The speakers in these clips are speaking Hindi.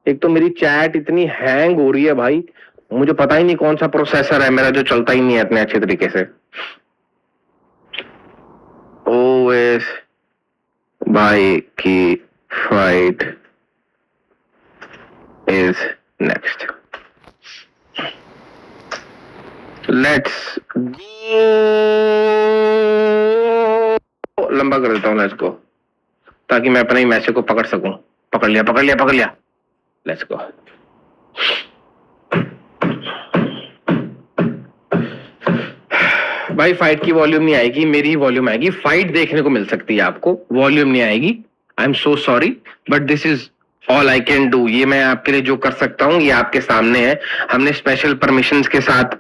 एक तो मेरी चैट इतनी हैंग हो रही है भाई, मुझे पता ही नहीं कौन सा प्रोसेसर है मेरा जो चलता ही नहीं है इतने अच्छे तरीके से। ओएस भाई की fight is next, let's go. लंबा कर देता हूं लेट्स गो, ताकि मैं अपने ही मैसेज को पकड़ सकूं। पकड़ लिया पकड़ लिया पकड़ लिया, लेट्स गो। भाई फाइट की वॉल्यूम नहीं आएगी, मेरी ही वॉल्यूम आएगी। फाइट देखने को मिल सकती है आपको, वॉल्यूम नहीं आएगी। I am so sorry but this is all I can do. ये मैं आपके लिए जो कर सकता हूँ ये आपके सामने है। हमने स्पेशल परमिशंस के साथ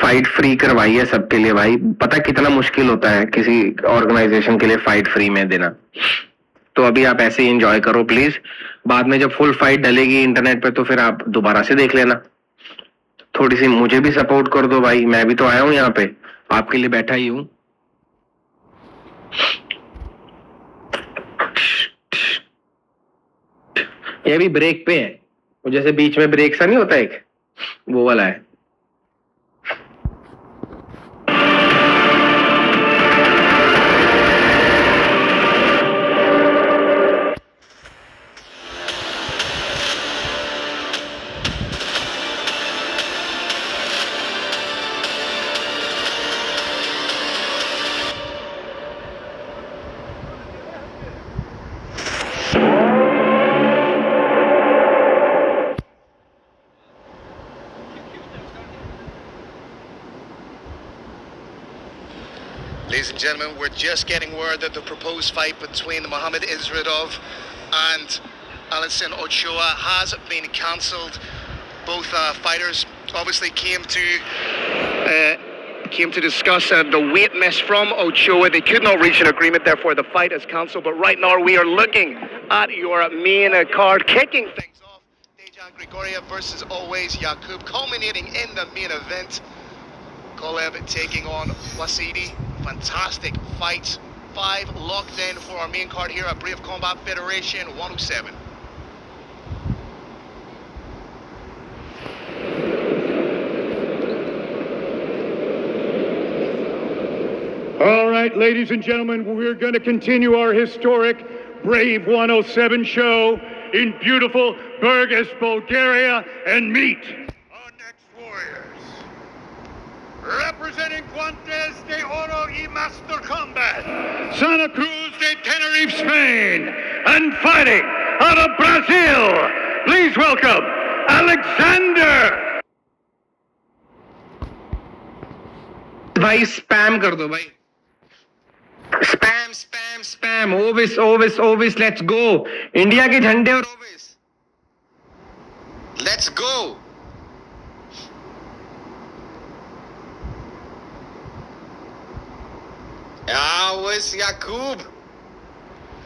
फाइट फ्री करवाई है सबके लिए। भाई पता कितना मुश्किल होता है किसी ऑर्गेनाइजेशन के लिए फाइट फ्री में देना। तो अभी आप ऐसे ही एंजॉय करो प्लीज, बाद में जब फुल फाइट डलेगी इंटरनेट पे तो फिर आप दोबारा से देख लेना। थोड़ी सी मुझे भी सपोर्ट कर दो भाई, मैं भी तो आया हूं यहाँ पे, आपके लिए बैठा ही हूं। ये भी ब्रेक पे है, जैसे बीच में ब्रेक सा नहीं होता एक, वो वाला है। Ladies and gentlemen, we're just getting word that the proposed fight between Mohammed Isradov and Alison Ochoa has been cancelled. Both fighters obviously came to discuss the weight miss from Ochoa. They could not reach an agreement, therefore the fight is cancelled. But right now we are looking at your main card, kicking things off. Dejan Grigoriev versus always Yakub, culminating in the main event. Kolev taking on Wasidi. Fantastic fights. 5 locked in for our main card here at Brave Combat Federation 107. All right, ladies and gentlemen, we're going to continue our historic Brave 107 show in beautiful Burgas, Bulgaria, and meet our next warriors. Representing Guantes de Oro y Master Combat, Santa Cruz de Tenerife, Spain, and fighting out of Brazil, please welcome Alexander. भाई स्पैम कर दो भाई, spam spam spam. Owais Owais Owais, let's go. India के झंडे और Owais, Let's go. Where's Yakub?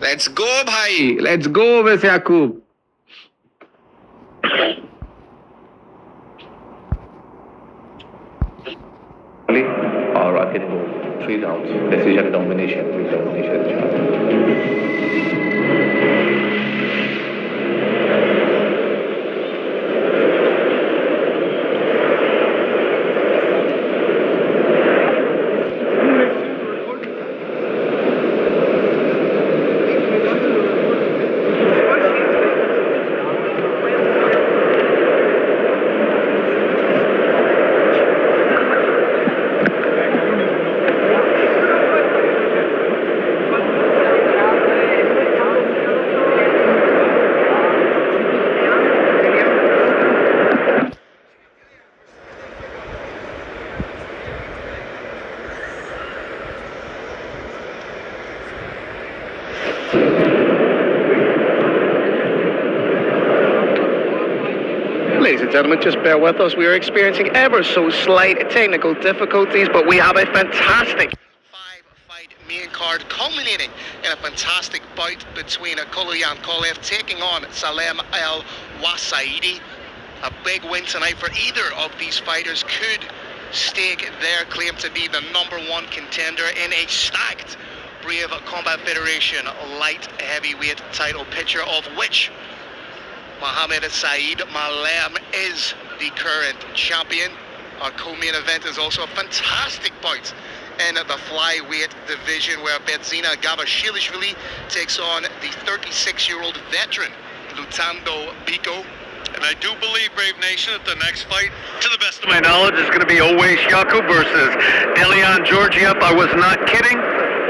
Let's go भाई, let's go Owais Yakub. I can go 3 rounds. Decision domination with domination chart. Ladies and gentlemen, just bear with us. We are experiencing ever so slight technical difficulties, but we have a fantastic five-fight main card culminating in a fantastic bout between Koloyan Kolev taking on Salem El Wasaidi. A big win tonight for either of these fighters could stake their claim to be the #1 contender in a stacked Brave Combat Federation light heavyweight title picture, of which Mohammed Saeed Malem is the current champion. Our co-main event is also a fantastic bout in the flyweight division, where Bedzina Gabashilishvili takes on the 36-year-old veteran Lutando Biko. And I do believe, Brave Nation, that the next fight, to the best of my knowledge, is going to be Owais Yaku versus Delian Georgiev. I was not kidding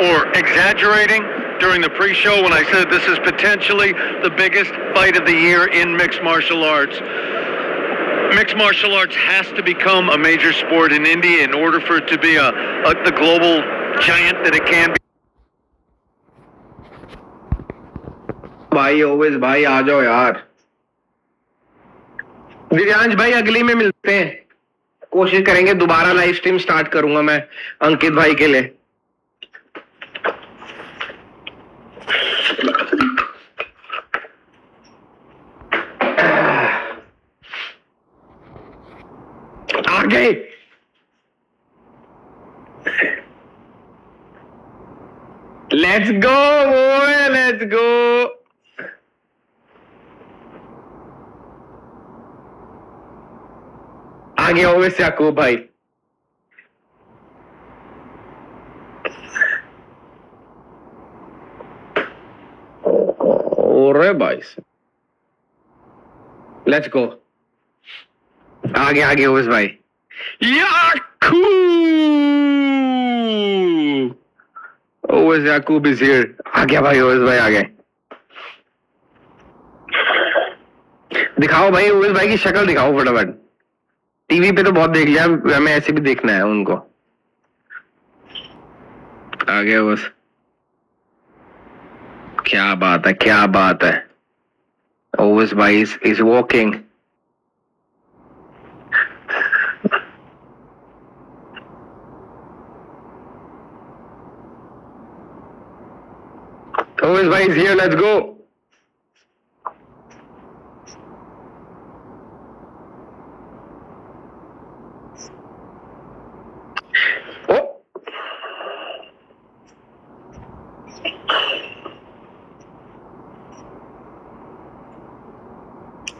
or exaggerating during the pre-show when I said this is potentially the biggest fight of the year in mixed martial arts. Mixed martial arts has to become a major sport in India in order for it to be the global giant that it can be. भाई ओवेस भाई आ जाओ यार। दिव्यांश भाई अगली में मिलते हैं, कोशिश करेंगे दोबारा लाइव स्ट्रीम स्टार्ट करूंगा मैं अंकित भाई के लिए। आ गए। लेट्स गो लेट्स गो। आ गया ओवेस याकूब भाई। ओरे भाई लेट्स गो। आगे ओवेस भाई। याकूब ओवेस याकूब इज हियर। आ गया भाई ओवेस भाई, आ गए। दिखाओ भाई ओवेस भाई की शक्ल दिखाओ फटाफट। टीवी पे तो बहुत देख लिया, हमें ऐसे भी देखना है उनको। आ गया बस। क्या बात है, क्या बात है। ओवेस भाई इज वॉकिंग। ओवेस भाई is here, let's go.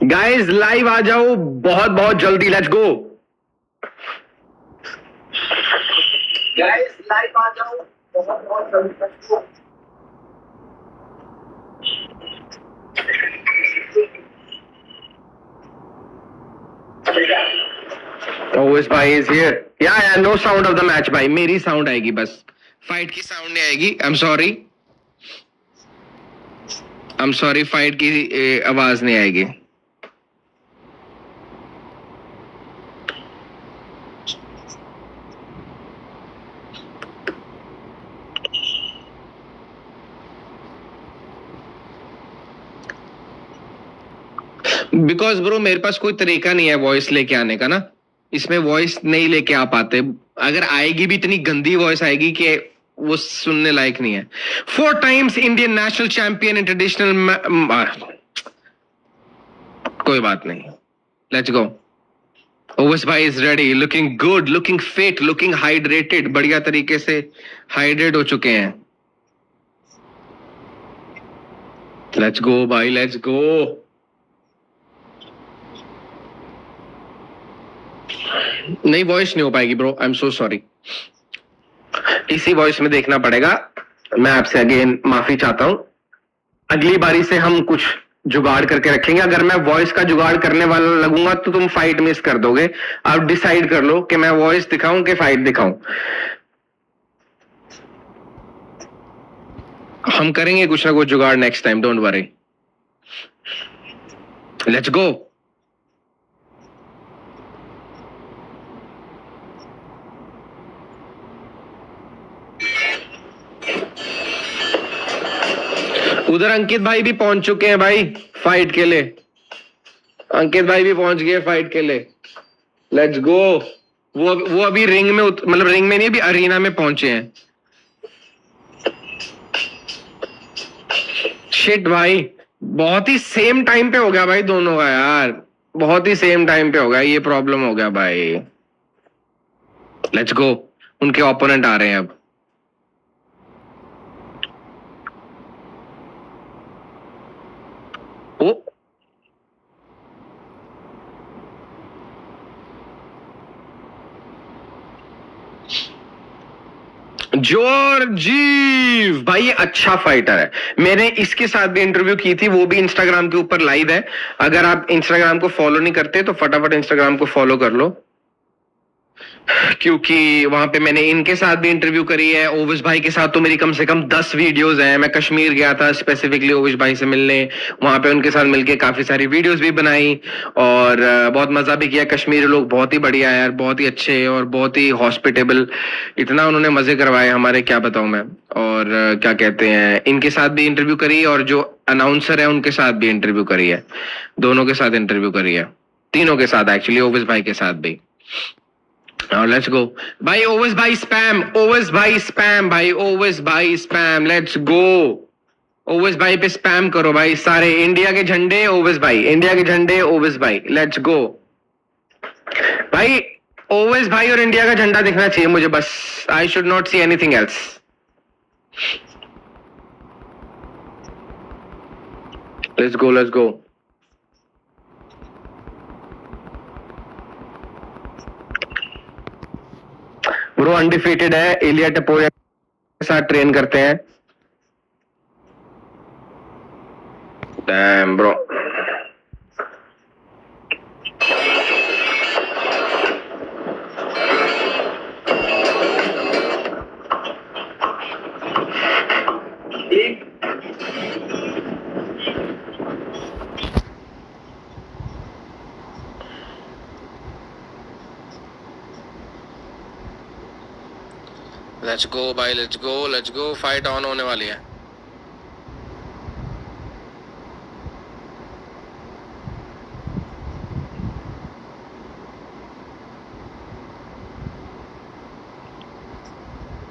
Guys live आ जाओ बहुत बहुत जल्दी, लेट्स गो। गाइस लाइव आ जाओ बहुत बहुत जल्दी, लेट्स गो। ओवेस भाई is here. Yeah no sound of the match भाई, मेरी साउंड आएगी बस, फाइट की साउंड नहीं आएगी। आई एम सॉरी फाइट की आवाज नहीं आएगी। बिकॉज ब्रो मेरे पास कोई तरीका नहीं है वॉइस लेके आने का ना, इसमें वॉइस नहीं लेके आ पाते। अगर आएगी भी इतनी गंदी वॉइस आएगी कि वो सुनने लायक नहीं है। 4 times Indian national champion in traditional. कोई बात नहीं, लेट्स गो। ओवस भाई is ready, looking good, looking fit, looking hydrated, बढ़िया तरीके से हाइड्रेट हो चुके हैं। लेट्स गो भाई, लेट्स गो। नहीं, वॉइस नहीं हो पाएगी bro, I am so sorry. इसी वॉइस में देखना पड़ेगा। मैं आपसे अगेन माफी चाहता हूं। अगली बारी से हम कुछ जुगाड़ करके रखेंगे। अगर मैं वॉइस का जुगाड़ करने वाला लगूंगा तो तुम फाइट मिस कर दोगे। आप डिसाइड कर लो कि मैं वॉइस दिखाऊं कि फाइट दिखाऊं। हम करेंगे कुछ ना कुछ जुगाड़ next time, don't worry. Let's go. उधर अंकित भाई भी पहुंच चुके हैं भाई फाइट के लिए। अंकित भाई भी पहुंच गए फाइट के लिए। Let's go. वो अभी रिंग में मतलब रिंग में नहीं, अभी अरीना में पहुंचे हैं। शिट भाई, बहुत ही सेम टाइम पे हो गया भाई दोनों का यार, बहुत ही सेम टाइम पे हो गया, ये प्रॉब्लम हो गया भाई। लेट्स गो। उनके ओपोनेंट आ रहे हैं अब। ओ जॉर्जीव भाई, ये अच्छा फाइटर है। मैंने इसके साथ भी इंटरव्यू की थी, वो भी इंस्टाग्राम के ऊपर लाइव है। अगर आप इंस्टाग्राम को फॉलो नहीं करते तो फटाफट इंस्टाग्राम को फॉलो कर लो, क्योंकि वहां पे मैंने इनके साथ भी इंटरव्यू करी है। ओविस भाई के साथ तो मेरी कम से कम 10 वीडियोस हैं। मैं कश्मीर गया था स्पेसिफिकली ओविस भाई से मिलने, वहां पे उनके साथ मिलके काफी सारी वीडियोस भी बनाई और बहुत मजा भी किया। कश्मीरी लोग बहुत ही बढ़िया यार, बहुत ही अच्छे और बहुत ही हॉस्पिटेबल। इतना उन्होंने मजे करवाए हमारे, क्या बताऊं मैं। और क्या कहते हैं, इनके साथ भी इंटरव्यू करी और जो अनाउंसर है उनके साथ भी इंटरव्यू करी है। दोनों के साथ इंटरव्यू करी है, तीनों के साथ एक्चुअली, ओविस भाई के साथ भी। लेट्स गो भाई। ओवस भाई स्पैम, ओवस भाई स्पैम भाई, ओवस भाई स्पैम। Let's go. ओवस भाई पे स्पैम करो भाई सारे। इंडिया के झंडे ओवस भाई, इंडिया के झंडे ओवस भाई। लेट्स गो भाई। ओवस भाई और इंडिया का झंडा दिखना चाहिए मुझे बस। I should not see anything else. Let's go, let's go. Bro undefeated है, इलिया टपोरिया के साथ ट्रेन करते हैं। Damn bro. लेट्स गो भाई, let's go, let's go. Fight on होने वाली है।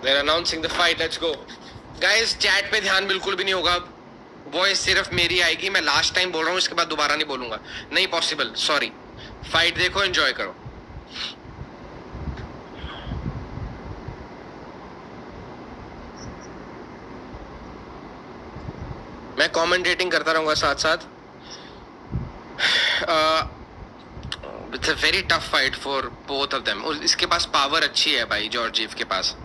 They're announcing the fight. Let's go. Guys, chat पे ध्यान बिल्कुल भी नहीं होगा। वॉइस सिर्फ मेरी आएगी। मैं लास्ट टाइम बोल रहा हूँ, इसके बाद दोबारा नहीं बोलूंगा। नहीं पॉसिबल, सॉरी। फाइट देखो, एंजॉय करो। मैं कमेंटेटिंग करता रहूंगा साथ साथ। It's a very tough fight for both of them. इसके पास पावर अच्छी है भाई, जॉर्जीव के पास।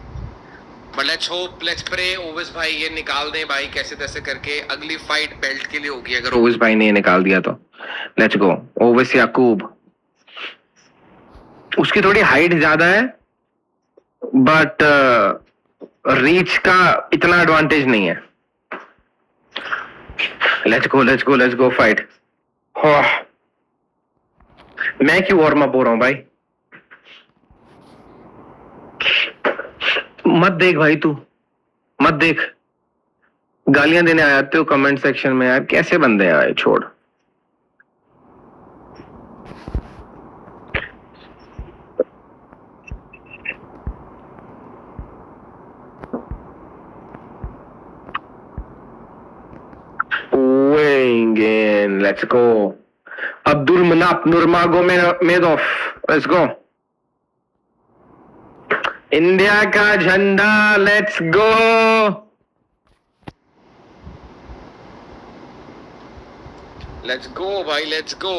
But let's hope, let's pray Owais भाई ये निकाल दें भाई कैसे तैसे करके। अगली फाइट बेल्ट के लिए होगी अगर ओविस भाई ने ये निकाल दिया तो। Let's go. ओविस याकूब, उसकी थोड़ी हाइट ज्यादा है बट रीच का इतना एडवांटेज नहीं है। Let's go, let's go, let's go fight. मैं क्यों वार्म अप हो रहा हूं भाई? मत देख भाई, तू मत देख। गालियां देने आते हो कमेंट सेक्शन में यार, कैसे बंदे हैं भाई, छोड़। Weighing in, let's go. Abdul Manap Nurmagomedov let's go. India का झंडा, लेट्स गो। लेट्स गो भाई, let's go.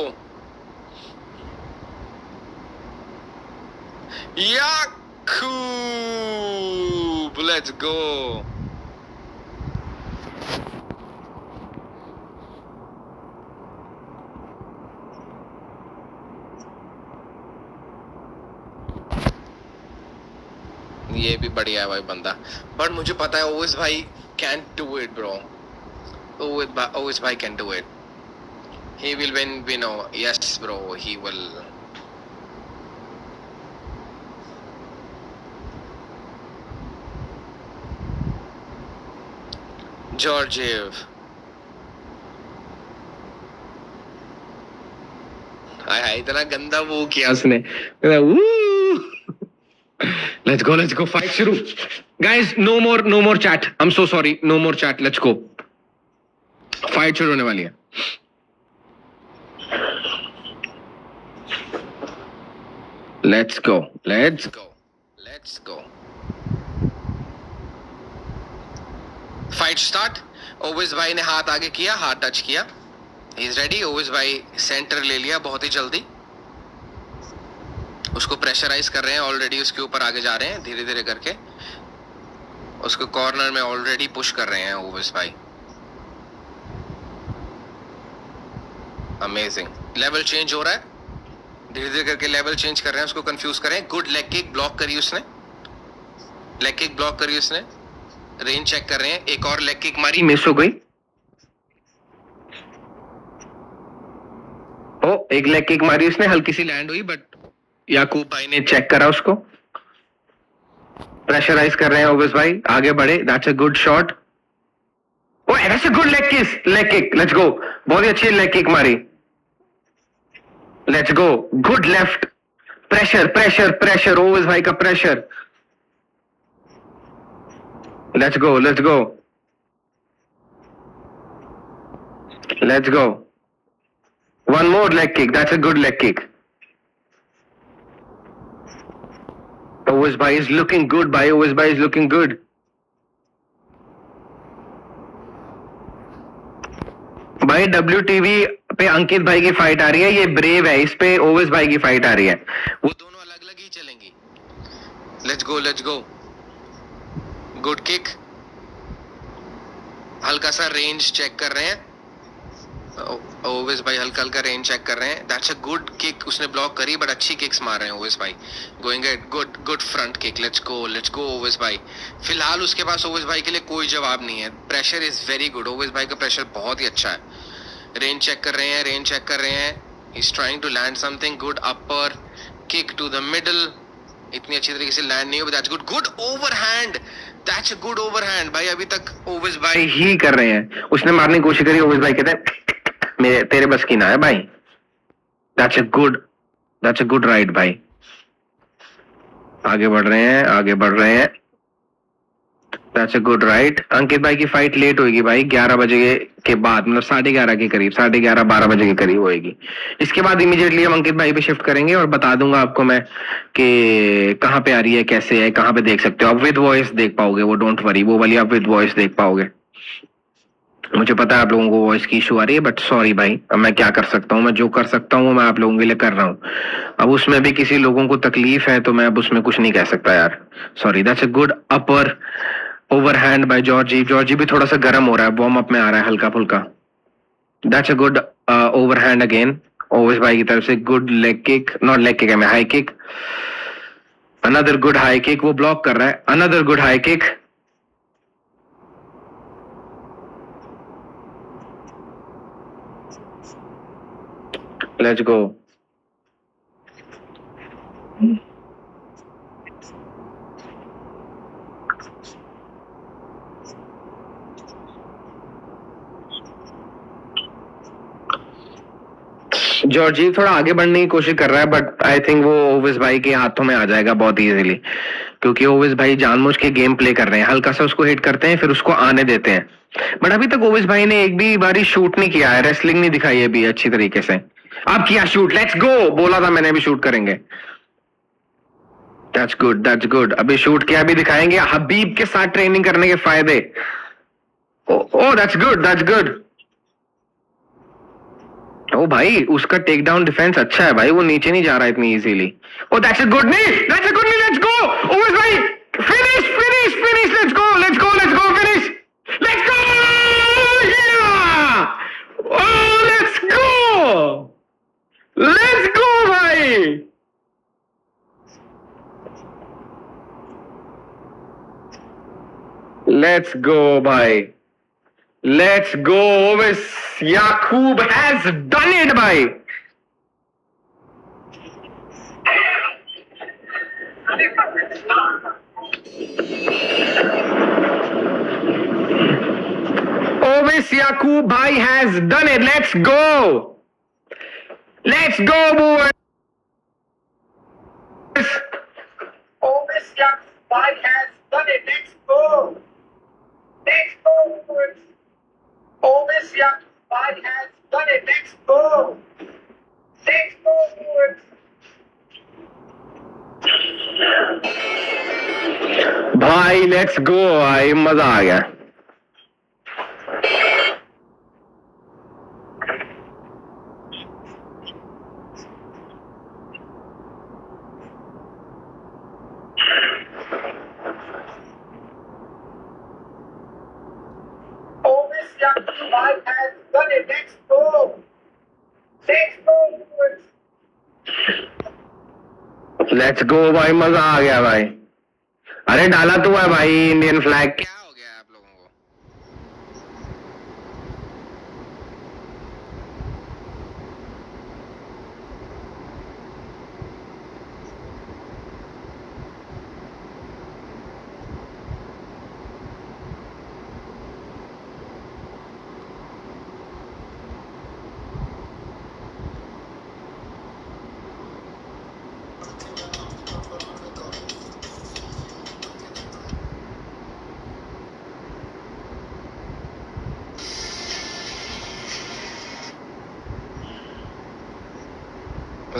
Yakub, let's go. ये भी बढ़िया है भाई बंदा, बट मुझे पता है ओवेस भाई can do it bro. Owais भाई can do it. He will win, we know. Yes, bro, he will. Georgiev. हाय इतना गंदा वो किया उसने। Let's go, fight शुरू। Guys, no more chat. I'm so sorry, no more chat. Let's go. Fight शुरू होने वाली है। Let's go. Fight start. Owais भाई ने हाथ आगे किया, हाथ टच किया। He is ready. ओवेस भाई सेंटर ले लिया बहुत ही जल्दी। उसको प्रेशराइज कर रहे हैं ऑलरेडी, उसके ऊपर आगे जा रहे हैं धीरे धीरे करके। उसको कॉर्नर में ऑलरेडी पुश कर रहे हैं ओवेस भाई। अमेजिंग। लेवल चेंज हो रहा है, धीरे धीरे करके लेवल चेंज कर रहे हैं, उसको कंफ्यूज कर रहे हैं। गुड लेग किक ब्लॉक करी उसने, रेंज चेक कर रहे हैं। एक और लेग किक मारी, मिस हो गई। एक लेग किक मारी उसने, हल्की सी लैंड हुई, बट याकूब भाई ने चेक करा उसको। प्रेशराइज कर रहे हैं ओवेस भाई, आगे बढ़े। That's a good shot. That's a good leg kick. Let's गो। बहुत ही अच्छी लेग किक मारी। Let's go. Good left. Pressure Owais भाई का pressure. Let's go. One more leg kick. That's a good leg kick. Oवेस भाई is looking good. भाई WTV पे अंकित भाई की फाइट आ रही है, ये ब्रेव है, इस पे ओवेस भाई की फाइट आ रही है। वो दोनों अलग अलग ही चलेंगी। Let's go. Good kick. हल्का सा रेंज चेक कर रहे हैं ओवेस भाई, हल्का रेंज चेक कर रहे हैं। That's a good kick. उसने ब्लॉक करी, बट अच्छी किक्स मार रहे हैं ओवेस भाई। Going at good front kick. Let's go Owais भाई। फिलहाल उसके पास ओवेस भाई के लिए कोई जवाब नहीं है। Pressure is very good. Owais भाई का प्रेशर बहुत ही अच्छा है। रेंज चेक कर रहे हैं। He is trying to land something good. Upper kick to the middle, इतनी अच्छी तरीके से लैंड नहीं हुई। That's good overhand. That's a good overhand भाई। अभी तक ओवेस भाई ही कर रहे हैं। उसने मारने की कोशिश करी, ओवेस भाई कहते हैं तेरे बस की ना है भाई। दैट्स अ गुड राइट भाई। आगे बढ़ रहे हैं। That's a good right. Ankit भाई की फाइट लेट होगी भाई, 11 बजे के बाद, मतलब 11:30 के करीब, 11:30-12 बजे के करीब होगी। इसके बाद इमीडिएटली हम अंकित भाई पे शिफ्ट करेंगे और बता दूंगा आपको मैं कि कहाँ पे आ रही है, कैसे है, कहाँ पे देख सकते हो आप। विद वॉइस देख पाओगे वो, डोंट वरी, वो वाली आप विद वॉइस देख पाओगे। मुझे पता है आप लोगों को वॉइस की इशू आ रही है, बट सॉरी भाई, अब मैं क्या कर सकता हूँ। मैं जो कर सकता हूँ मैं आप लोगों के लिए कर रहा हूँ। अब उसमें भी किसी लोगों को तकलीफ है तो मैं अब उसमें कुछ नहीं कह सकता यार, sorry. That's a good upper overhand by Georgie भी थोड़ा सा गर्म हो रहा है, वार्म अप में आ रहा है हल्का फुल्का। That's a good overhand again Owais भाई की तरफ से। Good leg kick, not leg kick है, high kick. Another good high kick, वो ब्लॉक कर रहा है। Another good high kick. Let's go. Georgi थोड़ा आगे बढ़ने की कोशिश कर रहा है, बट आई थिंक वो ओवेस भाई के हाथों में आ जाएगा बहुत इजीली, क्योंकि ओवेस भाई जानबूझ के गेम प्ले कर रहे हैं। हल्का सा उसको हिट करते हैं, फिर उसको आने देते हैं। बट अभी तक ओवेस भाई ने एक भी बारी शूट नहीं किया है, रेसलिंग नहीं दिखाई है अभी अच्छी तरीके से। अब किया शूट, लेट्स गो। बोला था मैंने अभी शूट करेंगे। That's good, that's good. अभी शूट किया, अभी दिखाएंगे हबीब के साथ ट्रेनिंग करने के फायदे। Oh that's good, that's good. Oh भाई, उसका टेक डाउन डिफेंस अच्छा है भाई, वो नीचे नहीं जा रहा है इतनी easily. Oh that's a good knee, that's a good knee, let's go. Owais भाई, finish finish finish, let's go let's go let's go, finish, let's go. Oh, let's go! Let's go, भाई! Let's go, भाई! Let's go! Ovis Yaqub has done it, भाई! Ovis Yaqub bhai has done it. Let's go. Let's go, boys. Ovis Yaqub bhai has done it. Let's go. Let's go, boys. Ovis Yaqub bhai has done it. Let's go. Let's go, boys. भाई लेट्स गो भाई, मजा आ गया। Ovis Yaqub bhai has done it. Let's go. Let's go, boys. Let's go भाई, मजा आ गया भाई। अरे डाला तो है भाई इंडियन फ्लैग। क्या हो गया आप लोगों को?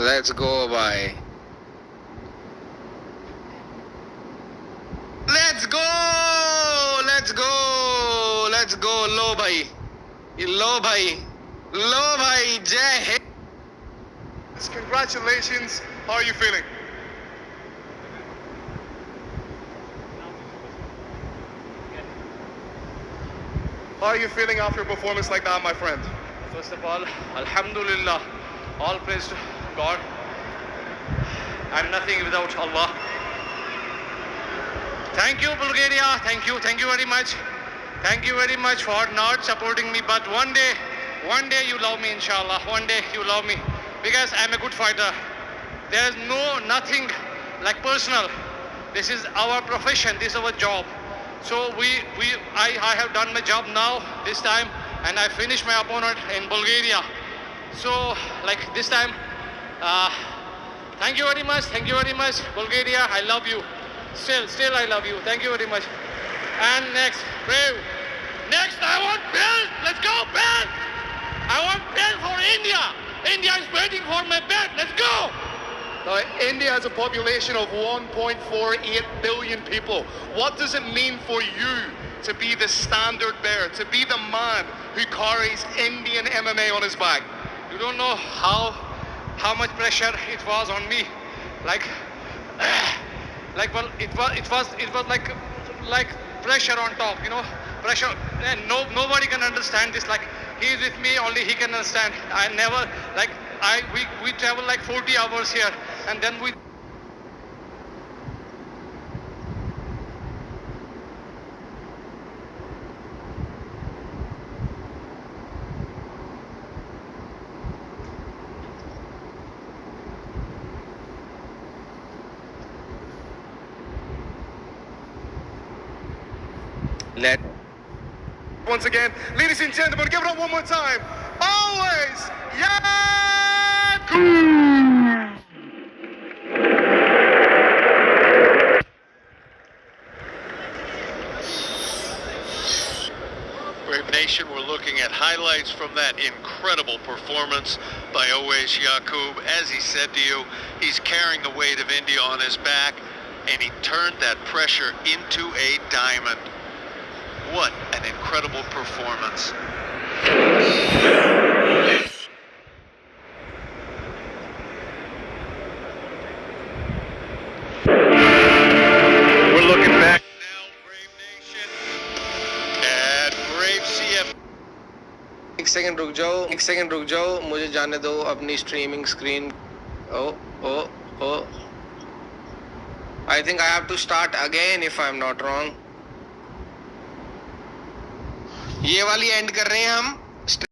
Let's go, bhai. Let's go! Let's go! Let's go! Lo, bhai. Lo, bhai. Lo, bhai. Jai Hind. Congratulations. How are you feeling? How are you feeling after a performance like that, my friend? First of all, Alhamdulillah, all praise to God. I'm nothing without Allah. Thank you, Bulgaria. Thank you very much. Thank you very much for not supporting me. But one day you love me, inshallah. One day you love me because I'm a good fighter. There's nothing like personal. This is our profession. This is our job. So I have done my job now this time, and I finished my opponent in Bulgaria. So like this time, thank you very much, Bulgaria. I love you. Still I love you. Thank you very much. And next, Brave. Next, I want belt. Let's go, belt. I want belt for India. India is waiting for my belt. Let's go. Now, India has a population of 1.48 billion people. What does it mean for you to be the standard bearer, to be the man who carries Indian MMA on his back? You don't know how much pressure it was on me. Well, it was like pressure on top, you know, pressure. And nobody can understand this. Like, he is with me, only he can understand. We travel like 40 hours here, and then we. Once again, ladies and gentlemen, give it up one more time. Always, Yaqub! Brave Nation, we're looking at highlights from that incredible performance by Owais Yacoub. As he said to you, he's carrying the weight of India on his back, and he turned that pressure into a diamond. What an incredible performance. We're looking back now, Brave Nation, at Brave CF. एक सेकंड रुक जाओ, मुझे जाने दो अपनी streaming screen. Oh I think I have to start again if I'm not wrong. ये वाली एंड कर रहे हैं हम.